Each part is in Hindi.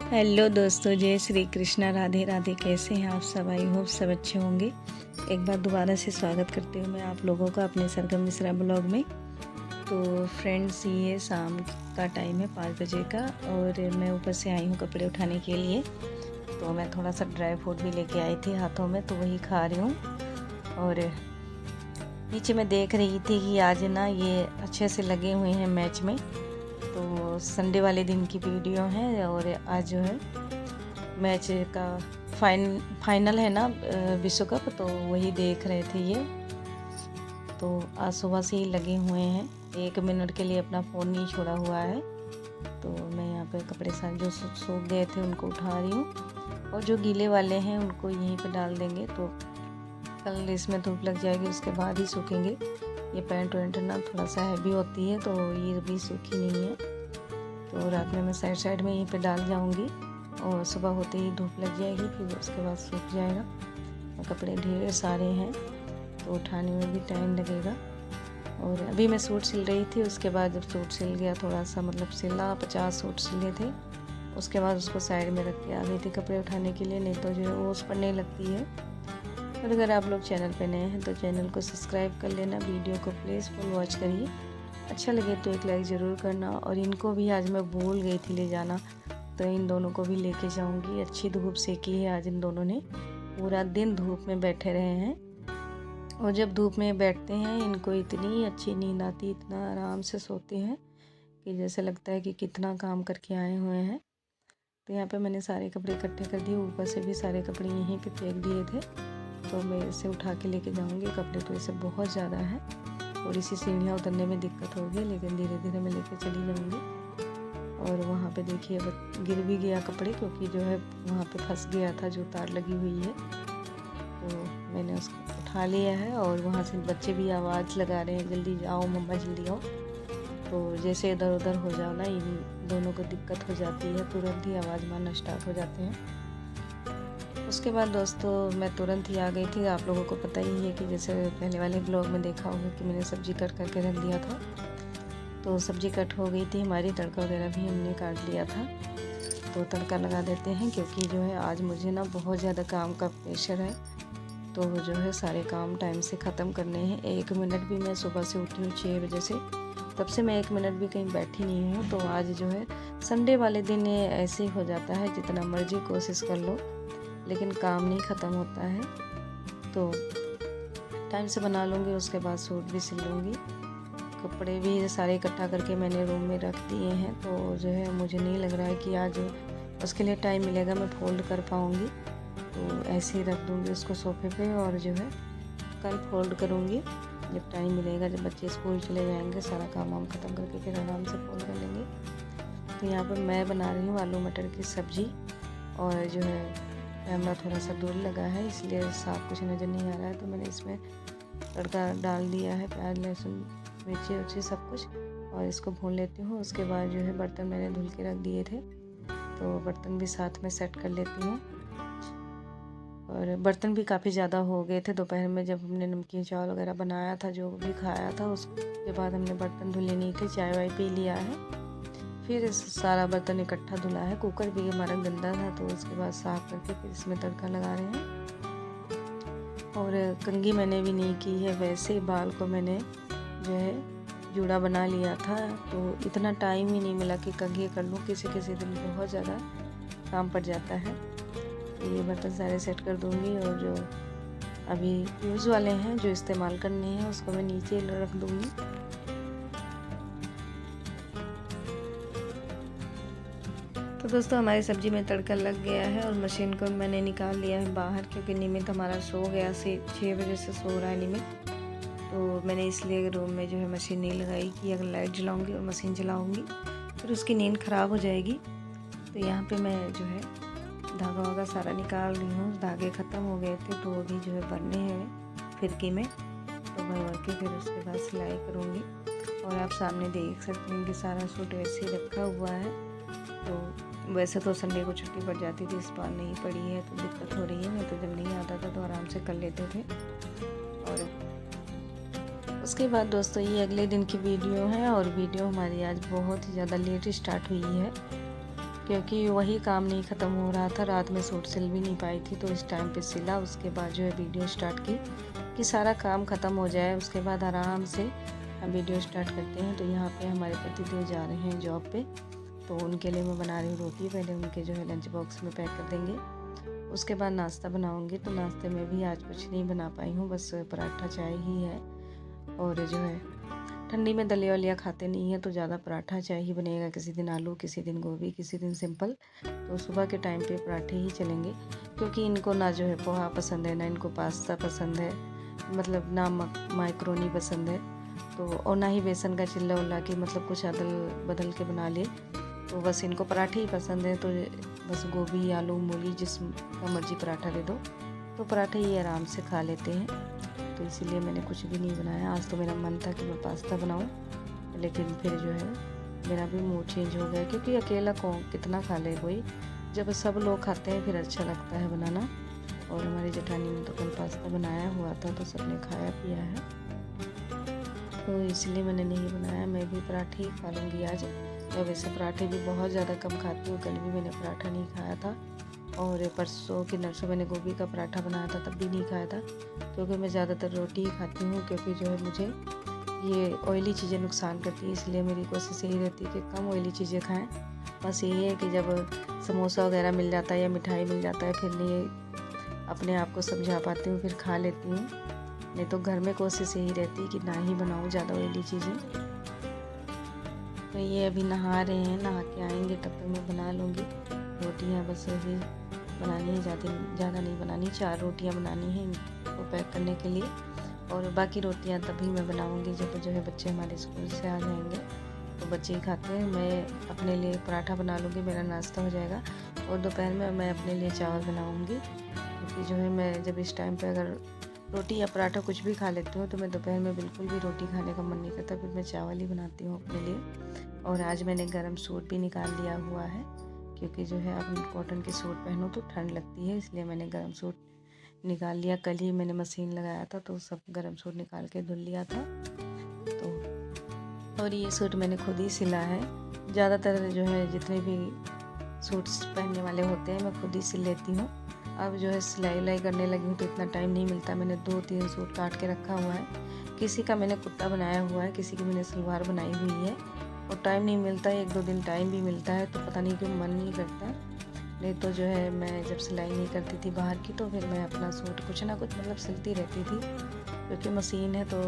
हेलो दोस्तों, जय श्री कृष्णा, राधे राधे। कैसे हैं आप सब? आई होप सब अच्छे होंगे। एक बार दोबारा से स्वागत करती हूँ मैं आप लोगों का अपने सरगम मिश्रा ब्लॉग में। तो फ्रेंड्स, ये शाम का टाइम है 5 बजे का और मैं ऊपर से आई हूँ कपड़े उठाने के लिए। तो मैं थोड़ा सा ड्राई फ्रूट भी लेके आई थी हाथों में, तो वही खा रही हूँ। और नीचे मैं देख रही थी कि आज ना ये अच्छे से लगे हुए हैं मैच में। तो संडे वाले दिन की वीडियो है और आज जो है मैच का फाइनल है ना, विश्व कप, तो वही देख रहे थे ये। तो आज सुबह से ही लगे हुए हैं, 1 मिनट के लिए अपना फ़ोन नहीं छोड़ा हुआ है। तो मैं यहाँ पे कपड़े सारे जो सूख गए थे उनको उठा रही हूँ और जो गीले वाले हैं उनको यहीं पे डाल देंगे। तो कल इसमें धूप लग जाएगी, उसके बाद ही सूखेंगे। ये पैंट वैंट ना थोड़ा सा हैवी होती है, तो ये भी सूखी नहीं है। तो रात में मैं साइड में यहीं पे डाल जाऊंगी और सुबह होते ही धूप लग जाएगी, फिर उसके बाद सूख जाएगा। और कपड़े ढेर सारे हैं तो उठाने में भी टाइम लगेगा। और अभी मैं सूट सिल रही थी, उसके बाद जब सूट सिल गया, थोड़ा सा मतलब सिला, 50 सूट सिले थे, उसके बाद उसको साइड में रख के आ गई थी कपड़े उठाने के लिए, नहीं तो जो है वो उस पर नहीं लगती है। और अगर आप लोग चैनल पे नए हैं तो चैनल को सब्सक्राइब कर लेना, वीडियो को प्लीज़ फुल वॉच करिए। अच्छा लगे तो एक लाइक ज़रूर करना। और इनको भी आज मैं भूल गई थी ले जाना, तो इन दोनों को भी लेके जाऊंगी। अच्छी धूप सेकी है आज, इन दोनों ने पूरा दिन धूप में बैठे रहे हैं। और जब धूप में बैठते हैं इनको इतनी अच्छी नींद आती, इतना आराम से सोते हैं कि जैसे लगता है कि कितना काम करके आए हुए हैं। तो यहाँ पे मैंने सारे कपड़े इकट्ठे कर दिए, ऊपर से भी सारे कपड़े यहीं पे फेंक दिए थे। तो मैं इसे उठा के लेके जाऊँगी। कपड़े तो इसे बहुत ज़्यादा है और इसी सीढ़ियाँ उतरने में दिक्कत होगी, लेकिन धीरे धीरे मैं लेके चली जाऊँगी। और वहाँ पे देखिए गिर भी गया कपड़े, क्योंकि जो है वहाँ पे फंस गया था जो तार लगी हुई है। तो मैंने उसको उठा लिया है और वहाँ से बच्चे भी आवाज़ लगा रहे हैं, जल्दी आओ मम्मा जल्दी आओ। तो जैसे इधर उधर हो जाओ ना, इन दोनों को दिक्कत हो जाती है, तुरंत ही आवाज़ मारना स्टार्ट हो जाते हैं। उसके बाद दोस्तों मैं तुरंत ही आ गई थी। आप लोगों को पता ही है कि जैसे पहले वाले ब्लॉग में देखा होगा कि मैंने सब्ज़ी कट करके रख दिया था। तो सब्ज़ी कट हो गई थी हमारी, तड़का वगैरह भी हमने काट लिया था। तो तड़का लगा देते हैं, क्योंकि जो है आज मुझे ना बहुत ज़्यादा काम का प्रेशर है। तो जो है सारे काम टाइम से ख़त्म करने हैं। 1 मिनट भी, मैं सुबह से उठी हूँ 6 बजे से, तब से मैं 1 मिनट भी कहीं बैठी नहीं हूँ। तो आज जो है संडे वाले दिन ये ऐसे ही हो जाता है, जितना मर्जी कोशिश कर लो लेकिन काम नहीं ख़त्म होता है। तो टाइम से बना लूँगी, उसके बाद सूट भी सिल लूँगी। कपड़े भी सारे इकट्ठा करके मैंने रूम में रख दिए हैं। तो जो है मुझे नहीं लग रहा है कि आज उसके लिए टाइम मिलेगा, मैं फोल्ड कर पाऊँगी। तो ऐसे ही रख दूँगी उसको सोफे पे और जो है कल फोल्ड करूँगी जब टाइम मिलेगा, जब बच्चे स्कूल चले जाएंगे, सारा काम वाम ख़त्म करके फिर आराम से फोल्ड कर लेंगे। तो यहाँ पर मैं बना रही हूँ आलू मटर की सब्ज़ी। और जो है कैमरा थोड़ा सा दूर लगा है, इसलिए साफ कुछ नज़र नहीं आ रहा है। तो मैंने इसमें तड़का डाल दिया है, प्याज लहसुन मिर्ची उर्ची सब कुछ, और इसको भून लेती हूँ। उसके बाद जो है बर्तन मैंने धुल के रख दिए थे, तो बर्तन भी साथ में सेट कर लेती हूँ। और बर्तन भी काफ़ी ज़्यादा हो गए थे दोपहर में, जब हमने नमकीन चावल वगैरह बनाया था, जो भी खाया था, उसके बाद हमने बर्तन धुले नहीं थे, चाय वाय पी लिया है। फिर सारा बर्तन इकट्ठा धुला है। कुकर भी हमारा गंदा था, तो उसके बाद साफ़ करके फिर इसमें तड़का लगा रहे हैं। और कंघी मैंने भी नहीं की है, वैसे बाल को मैंने जो है जूड़ा बना लिया था। तो इतना टाइम ही नहीं मिला कि कंघी कर लूँ, किसी किसी दिन बहुत ज़्यादा काम पड़ जाता है। तो ये बर्तन सारे सेट कर दूँगी। और जो अभी यूज़ वाले हैं, जो इस्तेमाल करने हैं, उसको मैं नीचे रख दूँगी। तो दोस्तों हमारी सब्ज़ी में तड़का लग गया है और मशीन को मैंने निकाल लिया है बाहर, क्योंकि निमित हमारा सो गया, से 6 बजे से सो रहा है निमित। तो मैंने इसलिए रूम में जो है मशीन नहीं लगाई कि अगर लाइट जलाऊंगी और मशीन चलाऊंगी फिर उसकी नींद ख़राब हो जाएगी। तो यहाँ पे मैं जो है धागा वागा सारा निकाल रही हूँ। धागे ख़त्म हो गए थे, तो अभी जो है भरने हैं फिरकी में, तो भर के फिर उसके बाद सिलाई करूँगी। और आप सामने देख सकते हैं कि सारा सूट वैसे ही रखा हुआ है। तो वैसे तो संडे को छुट्टी पड़ जाती थी, इस बार नहीं पड़ी है तो दिक्कत हो रही है, नहीं तो जब नहीं आता था तो आराम से कर लेते थे। और उसके बाद दोस्तों ये अगले दिन की वीडियो है, और वीडियो हमारी आज बहुत ही ज़्यादा लेट स्टार्ट हुई है। क्योंकि वही काम नहीं ख़त्म हो रहा था। रात में सूट सिल भी नहीं पाई थी, तो इस टाइम पे सिला। उसके बाद जो है वीडियो स्टार्ट की कि सारा काम ख़त्म हो जाए, उसके बाद आराम से हम वीडियो स्टार्ट करते हैं। तो यहाँ पे हमारे पतिदेव जा रहे हैं जॉब पे, तो उनके लिए मैं बना रही हूँ रोटी। पहले उनके जो है लंच बॉक्स में पैक कर देंगे, उसके बाद नाश्ता बनाऊँगी। तो नाश्ते में भी आज कुछ नहीं बना पाई हूँ, बस पराठा चाय ही है। और जो है ठंडी में दलिया वलिया खाते नहीं है, तो ज़्यादा पराठा चाय ही बनेगा। किसी दिन आलू, किसी दिन गोभी, किसी दिन सिंपल। तो सुबह के टाइम पे पराठे ही चलेंगे, क्योंकि इनको ना जो है पोहा पसंद है, ना इनको पास्ता पसंद है, मतलब ना माइक्रोनी पसंद है। तो और ना ही बेसन का चिल्ला उल्ला के मतलब कुछ अदल बदल के बना लिए। तो बस इनको पराठे ही पसंद है। तो बस गोभी, आलू, मूली, जिसका मर्जी पराठा दे दो, तो पराठे ही आराम से खा लेते हैं। तो इसीलिए मैंने कुछ भी नहीं बनाया। आज तो मेरा मन था कि मैं पास्ता बनाऊं, लेकिन फिर जो है मेरा भी मूड चेंज हो गया, क्योंकि अकेला कौन कितना खा ले कोई। जब सब लोग खाते हैं फिर अच्छा लगता है बनाना। और हमारी जेठानी ने तो कल पास्ता बनाया हुआ था, तो सबने खाया पिया है, तो इसलिए मैंने नहीं बनाया। मैं भी पराठे ही खा लूँगी आज। मैं वैसे पराठे भी बहुत ज़्यादा कम खाती हूँ। कल भी मैंने पराठा नहीं खाया था, और परसों की नरसों मैंने गोभी का पराठा बनाया था, तब भी नहीं खाया था। क्योंकि मैं ज़्यादातर रोटी ही खाती हूँ, क्योंकि जो है मुझे ये ऑयली चीज़ें नुकसान करती हैं। इसलिए मेरी कोशिश यही रहती है कि कम ऑयली चीज़ें खाएं। बस यही है कि जब समोसा वगैरह मिल जाता है या मिठाई मिल जाता है, फिर नहीं अपने आप को समझा पाती हूँ, फिर खा लेती हूँ। नहीं तो घर में कोशिश यही रहती है कि ना ही बनाऊँ ज़्यादा ऑयली चीज़ें। तो ये अभी नहा रहे हैं, नहा के आएंगे तब तक मैं बना लूँगी रोटियाँ। बस अभी बनानी है, ज़्यादा नहीं बनानी, 4 रोटियाँ बनानी है इनको पैक करने के लिए। और बाकी रोटियाँ तभी मैं बनाऊँगी जब जो है बच्चे हमारे स्कूल से आ जाएंगे, तो बच्चे ही खाते हैं। मैं अपने लिए पराठा बना लूँगी, मेरा नाश्ता हो जाएगा। और दोपहर में मैं अपने लिए चावल बनाऊँगी, क्योंकि जो है मैं जब इस टाइम पे अगर रोटी या पराठा कुछ भी खा लेती हूँ, तो मैं दोपहर में बिल्कुल भी रोटी खाने का मन नहीं करता, फिर मैं चावल ही बनाती हूँ अपने लिए। और आज मैंने गर्म सूट भी निकाल लिया हुआ है, क्योंकि जो है अब कॉटन के सूट पहनो तो ठंड लगती है, इसलिए मैंने गर्म सूट निकाल लिया। कल ही मैंने मशीन लगाया था, तो सब गर्म सूट निकाल के धुल लिया था। तो और ये सूट मैंने खुद ही सिला है। ज़्यादातर जो है जितने भी सूट्स पहनने वाले होते हैं मैं खुद ही सिल लेती हूँ। अब जो है सिलाई उलाई करने लगी हूँ तो इतना टाइम नहीं मिलता। मैंने 2-3 सूट काट के रखा हुआ है। किसी का मैंने कुर्ता बनाया हुआ है, किसी की मैंने सलवार बनाई हुई है। और टाइम नहीं मिलता, 1-2 दिन टाइम भी मिलता है, तो पता नहीं क्यों मन नहीं करता। नहीं तो जो है मैं जब सिलाई नहीं करती थी बाहर की, तो फिर मैं अपना सूट कुछ ना कुछ मतलब सिलती रहती थी, क्योंकि मशीन है तो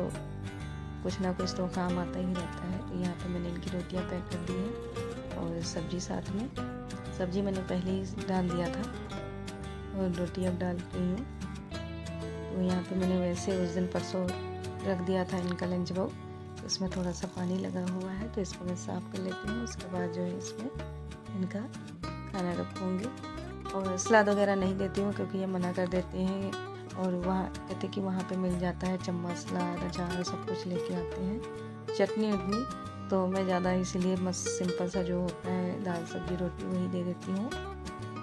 कुछ ना कुछ तो काम आता ही रहता है। तो यहाँ पे मैंने इनकी रोटियाँ पैक कर दी हैं, और सब्जी साथ में। सब्जी मैंने पहले ही डाल दिया था, और रोटी अब डाल रही हूँ। तो यहाँ पे मैंने वैसे उस दिन परसों रख दिया था इनका लंच बॉक्स, तो इसमें थोड़ा सा पानी लगा हुआ है, तो इसको मैं साफ़ कर लेती हूँ। उसके बाद जो है इसमें इनका खाना रखूँगी। और सलाद वगैरह नहीं देती हूँ, क्योंकि ये मना कर देते हैं, और वहाँ कहते कि वहाँ पे मिल जाता है चम्मच, सलाद, अचार सब कुछ लेके आते हैं, चटनी उटनी। तो मैं ज़्यादा इसीलिए मस्त सिंपल सा जो होता है दाल सब्जी रोटी वही दे देती हूँ।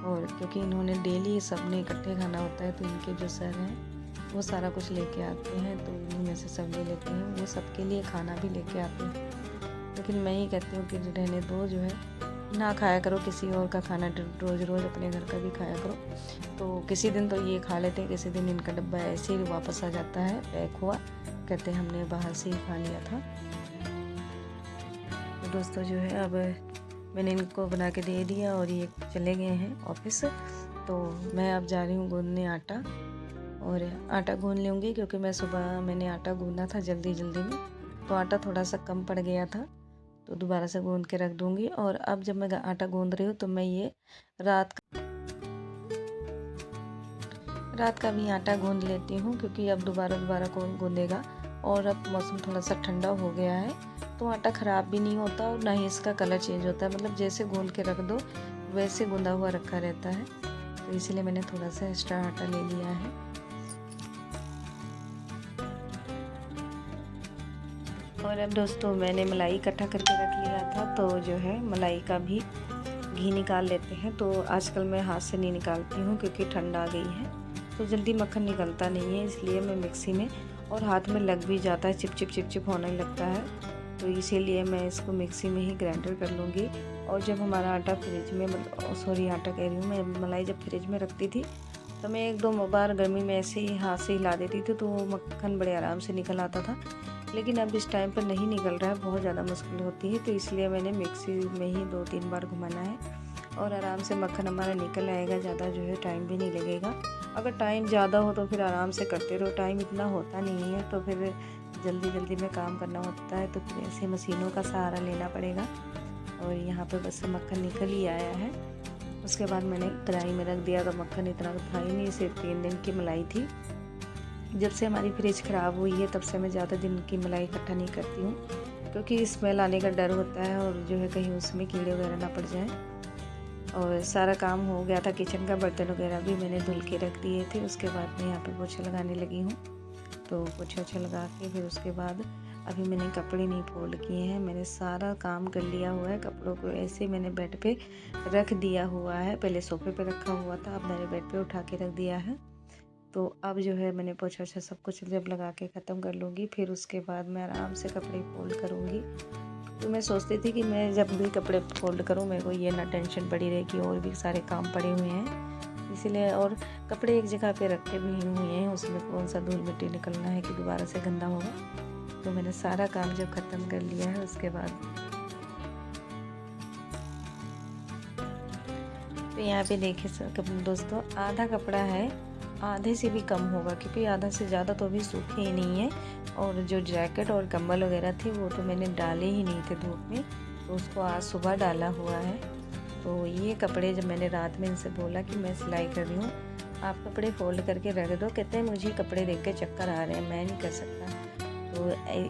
और क्योंकि इन्होंने डेली सबने इकट्ठे खाना होता है, तो इनके जो सर हैं वो सारा कुछ लेके आते हैं, तो इन्हीं में से सब ले लेते हैं। वो सबके लिए खाना भी लेके आते हैं, लेकिन मैं ही कहती हूँ कि रहने दो, जो है ना खाया करो किसी और का खाना, रोज़ रोज़ अपने घर का भी खाया करो। तो किसी दिन तो ये खा लेते हैं, किसी दिन इनका डब्बा ऐसे ही वापस आ जाता है पैक हुआ, कहते हैं हमने बाहर से ही खा लिया था। तो दोस्तों जो है अब मैंने इनको बना के दे दिया, और ये चले गए हैं ऑफिस। तो मैं अब जा रही हूँ गूंदने आटा, और आटा गूंद लूँगी, क्योंकि मैं सुबह मैंने आटा गूंदा था जल्दी में, तो आटा थोड़ा सा कम पड़ गया था, तो दोबारा से गूंद के रख दूँगी। और अब जब मैं आटा गूंद रही हूँ, तो मैं ये रात का भी आटा गूंद लेती हूँ, क्योंकि अब दोबारा कौन गूंदेगा। और अब मौसम थोड़ा सा ठंडा हो गया है, तो आटा ख़राब भी नहीं होता, और ना ही इसका कलर चेंज होता है। मतलब जैसे गूंद के रख दो वैसे गूंदा हुआ रखा रहता है, तो इसलिए मैंने थोड़ा सा एक्स्ट्रा आटा ले लिया है। और अब दोस्तों मैंने मलाई इकट्ठा करके रख लिया था, तो जो है मलाई का भी घी निकाल लेते हैं। तो आजकल मैं हाथ से नहीं निकालती हूँ, क्योंकि ठंड आ गई है, तो जल्दी मक्खन निकलता नहीं है, इसलिए मैं मिक्सी में, और हाथ में लग भी जाता है, चिप चिप होने लगता है, तो इसीलिए मैं इसको मिक्सी में ही ग्राइंडर कर लूँगी। और जब हमारा आटा फ्रिज में आटा कह रही हूँ मैं, मलाई जब फ्रिज में रखती थी तो मैं 1-2 बार गर्मी में ऐसे ही हाथ से हिला देती थी तो वो मक्खन बड़े आराम से निकल आता था। लेकिन अब इस टाइम पर नहीं निकल रहा है, बहुत ज़्यादा मुश्किल होती है, तो इसलिए मैंने मिक्सी में ही 2-3 बार घुमाना है और आराम से मक्खन हमारा निकल आएगा। ज़्यादा जो है टाइम भी नहीं लगेगा। अगर टाइम ज़्यादा हो तो फिर आराम से करते रहो, टाइम इतना होता नहीं है तो फिर जल्दी जल्दी में काम करना होता है, तो फिर ऐसे मशीनों का सहारा लेना पड़ेगा। और यहाँ पे बस मक्खन निकल ही आया है। उसके बाद मैंने कढ़ाई में रख दिया, तो मक्खन इतना था ही नहीं, सिर्फ 3 दिन की मलाई थी। जब से हमारी फ्रिज ख़राब हुई है तब से मैं ज़्यादा दिन की मलाई इकट्ठा नहीं करती हूँ, क्योंकि स्मेल आने का डर होता है और जो है कहीं उसमें कीड़े वगैरह ना पड़ जाए। और सारा काम हो गया था, किचन का बर्तन वगैरह भी मैंने धुल के रख दिए थे। उसके बाद मैं यहाँ पे पोछा लगाने लगी हूँ, तो पोछा लगा के फिर उसके बाद अभी मैंने कपड़े नहीं फोल्ड किए हैं, मैंने सारा काम कर लिया हुआ है। कपड़ों को ऐसे मैंने बेड पे रख दिया हुआ है, पहले सोफे पे रखा हुआ था, अब मैंने बेड पे उठा के रख दिया है। तो अब जो है मैंने पोछा सब कुछ जब लगा के ख़त्म कर लूँगी, फिर उसके बाद मैं आराम से कपड़े फोल्ड करूँगी। तो मैं सोचती थी कि मैं जब भी कपड़े फोल्ड करूँ मेरे को ये ना टेंशन पड़ी रहे कि और भी सारे काम पड़े हुए हैं, इसीलिए। और कपड़े एक जगह पे रखे भी हुए हैं, उसमें कौन सा धूल मिट्टी निकलना है कि दोबारा से गंदा होगा। तो मैंने सारा काम जब ख़त्म कर लिया है उसके बाद तो यहाँ पे देखिए दोस्तों, आधा कपड़ा है, आधे से भी कम होगा, क्योंकि आधा से ज़्यादा तो अभी सूखे ही नहीं है। और जो जैकेट और कंबल वगैरह थे वो तो मैंने डाले ही नहीं थे धूप में, तो उसको आज सुबह डाला हुआ है। तो ये कपड़े जब मैंने रात में इनसे बोला कि मैं सिलाई कर रही हूँ, आप कपड़े फोल्ड करके रख दो, कहते हैं मुझे कपड़े देख के चक्कर आ रहे हैं, मैं नहीं कर सकता। तो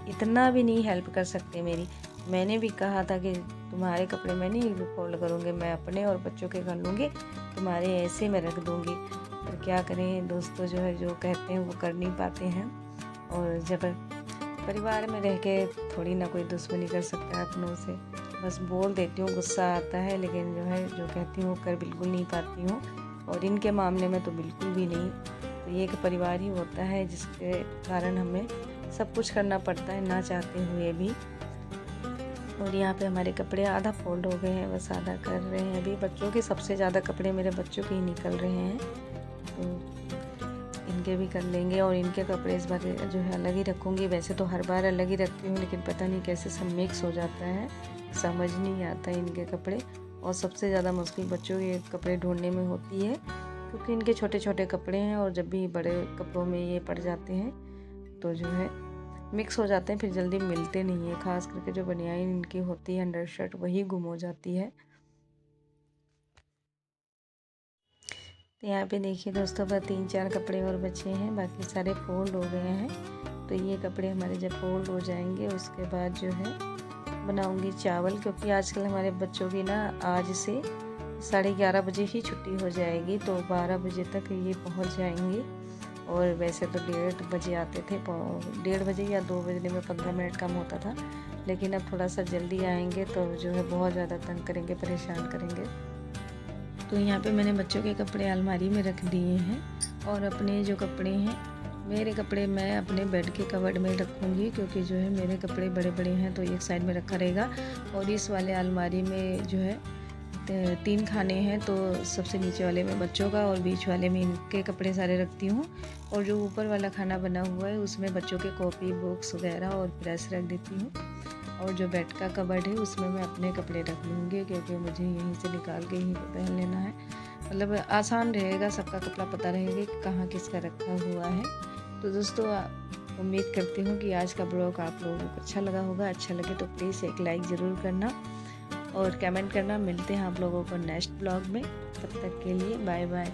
इतना भी नहीं हेल्प कर सकते मेरी। मैंने भी कहा था कि तुम्हारे कपड़े मैं नहीं फोल्ड करूँगी, मैं अपने और बच्चों के कर लूँगी, तुम्हारे ऐसे मैं रख दूँगी। तो क्या करें दोस्तों, जो है जो कहते हैं वो कर नहीं पाते हैं। और जब परिवार में रह के थोड़ी ना कोई दुश्मनी कर सकता है अपनों से, बस बोल देती हूँ, गुस्सा आता है, लेकिन जो है जो कहती हूँ वो कर बिल्कुल नहीं पाती हूँ। और इनके मामले में तो बिल्कुल भी नहीं। तो ये एक परिवार ही होता है जिसके कारण हमें सब कुछ करना पड़ता है ना चाहते हुए भी। और यहाँ पे हमारे कपड़े आधा फोल्ड हो गए हैं, बस आधा कर रहे हैं अभी। बच्चों के सबसे ज़्यादा कपड़े मेरे बच्चों के ही निकल रहे हैं, तो इनके भी कर लेंगे। और इनके कपड़े इस बार जो है अलग ही रखूँगी, वैसे तो हर बार अलग ही रखती हूँ, लेकिन पता नहीं कैसे सब मिक्स हो जाता है, समझ नहीं आता इनके कपड़े। और सबसे ज़्यादा मुश्किल बच्चों के कपड़े ढूंढने में होती है, क्योंकि इनके छोटे छोटे कपड़े हैं और जब भी बड़े कपड़ों में ये पड़ जाते हैं तो जो है मिक्स हो जाते हैं, फिर जल्दी मिलते नहीं है। ख़ास करके जो बनियान इनकी होती है अंडर शर्ट, वही गुम हो जाती है। तो यहाँ पे देखिए दोस्तों, बस 3-4 कपड़े और बचे हैं, बाकी सारे फोल्ड हो गए हैं। तो ये कपड़े हमारे जब फोल्ड हो जाएंगे उसके बाद जो है बनाऊंगी चावल, क्योंकि आजकल हमारे बच्चों की ना आज से 11:30 बजे ही छुट्टी हो जाएगी, तो 12 बजे तक ये पहुँच जाएंगे। और वैसे तो 1:30 बजे आते थे, 1:30 बजे या 2 बजने में 15 मिनट कम होता था, लेकिन अब थोड़ा सा जल्दी आएंगे तो जो है बहुत ज़्यादा तंग करेंगे, परेशान करेंगे। तो यहाँ पे मैंने बच्चों के कपड़े अलमारी में रख दिए हैं, और अपने जो कपड़े हैं, मेरे कपड़े मैं अपने बेड के कबर्ड में रखूँगी, क्योंकि जो है मेरे कपड़े बड़े बड़े हैं तो एक साइड में रखा रहेगा। और इस वाले अलमारी में जो है 3 खाने हैं, तो सबसे नीचे वाले में बच्चों का और बीच वाले में इनके कपड़े सारे रखती हूँ। और जो ऊपर वाला खाना बना हुआ है उसमें बच्चों के कॉपी बुक्स वगैरह और प्रेस रख देती हूँ। और जो बेड का कबर्ड है उसमें मैं अपने कपड़े रख लूँगी, क्योंकि मुझे यहीं से निकाल के यहीं पे पहन लेना है। मतलब आसान रहेगा, सबका कपड़ा पता रहेगा कि कहाँ किसका रखा हुआ है। तो दोस्तों उम्मीद करती हूँ कि आज का ब्लॉग आप लोगों को अच्छा लगा होगा। अच्छा लगे तो प्लीज़ एक लाइक ज़रूर करना और कमेंट करना। मिलते हैं आप लोगों को नेक्स्ट ब्लॉग में, तब तक के लिए बाय बाय।